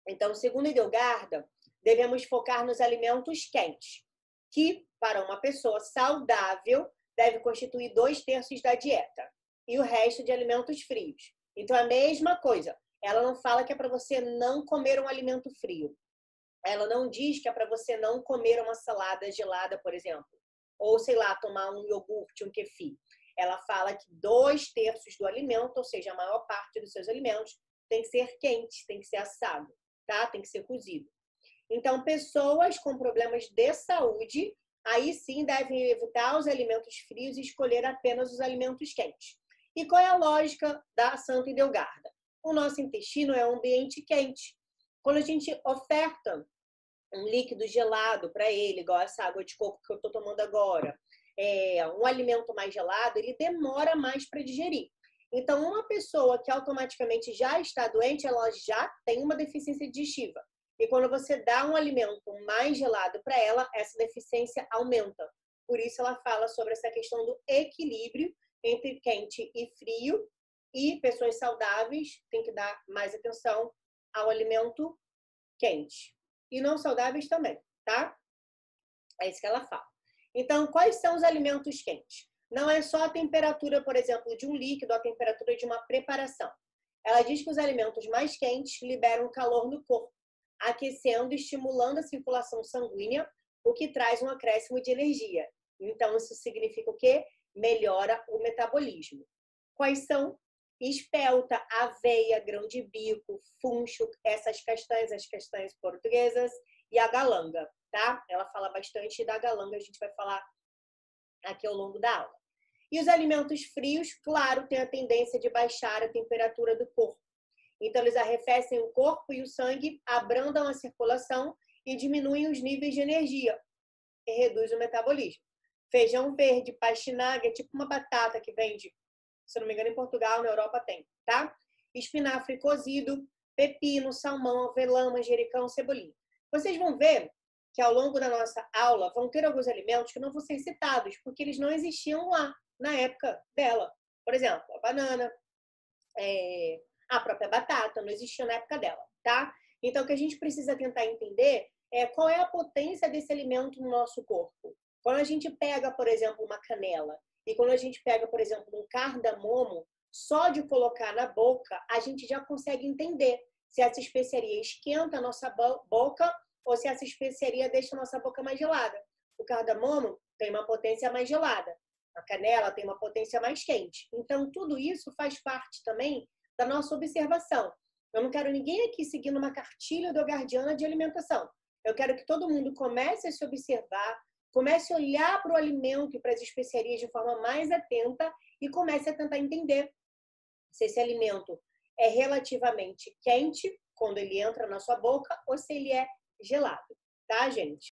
Então, segundo Edelgarda, devemos focar nos alimentos quentes, que, para uma pessoa saudável, deve constituir 2/3 da dieta, e o resto de alimentos frios. Então, a mesma coisa. Ela não fala que é para você não comer um alimento frio. Ela não diz que é para você não comer uma salada gelada, por exemplo. Ou, sei lá, tomar um iogurte, um kefir. Ela fala que 2/3 do alimento, ou seja, a maior parte dos seus alimentos, tem que ser quente, tem que ser assado, tá? Tem que ser cozido. Então, pessoas com problemas de saúde, aí sim devem evitar os alimentos frios e escolher apenas os alimentos quentes. E qual é a lógica da Santa Edelgarda? O nosso intestino é um ambiente quente. Quando a gente oferta um líquido gelado para ele, igual essa água de coco que eu estou tomando agora, um alimento mais gelado, ele demora mais para digerir. Então, uma pessoa que automaticamente já está doente, ela já tem uma deficiência digestiva. E quando você dá um alimento mais gelado para ela, essa deficiência aumenta. Por isso, ela fala sobre essa questão do equilíbrio entre quente e frio. E pessoas saudáveis têm que dar mais atenção ao alimento quente. E não saudáveis também, tá? É isso que ela fala. Então, quais são os alimentos quentes? Não é só a temperatura, por exemplo, de um líquido, a temperatura de uma preparação. Ela diz que os alimentos mais quentes liberam calor no corpo, aquecendo e estimulando a circulação sanguínea, o que traz um acréscimo de energia. Então, isso significa o quê? Melhora o metabolismo. Quais são? Espelta, aveia, grão de bico, funcho, essas castanhas, as castanhas portuguesas e a galanga, tá? Ela fala bastante da galanga, a gente vai falar aqui ao longo da aula. E os alimentos frios, claro, têm a tendência de baixar a temperatura do corpo. Então, eles arrefecem o corpo e o sangue, abrandam a circulação e diminuem os níveis de energia e reduz o metabolismo. Feijão verde, pastinaga, é tipo uma batata que vende, se não me engano, em Portugal, na Europa tem, tá? Espinafre cozido, pepino, salmão, avelã, manjericão, cebolinha. Vocês vão ver que ao longo da nossa aula vão ter alguns alimentos que não vão ser citados, porque eles não existiam lá, na época dela. Por exemplo, a banana, a própria batata, não existia na época dela, tá? Então, o que a gente precisa tentar entender é qual é a potência desse alimento no nosso corpo. Quando a gente pega, por exemplo, uma canela, e quando a gente pega, por exemplo, um cardamomo, só de colocar na boca, a gente já consegue entender se essa especiaria esquenta a nossa boca ou se essa especiaria deixa a nossa boca mais gelada. O cardamomo tem uma potência mais gelada. A canela tem uma potência mais quente. Então, tudo isso faz parte também da nossa observação. Eu não quero ninguém aqui seguindo uma cartilha edelgardiana de alimentação. Eu quero que todo mundo comece a se observar, comece a olhar para o alimento e para as especiarias de forma mais atenta e comece a tentar entender se esse alimento é relativamente quente quando ele entra na sua boca ou se ele é gelado, tá, gente?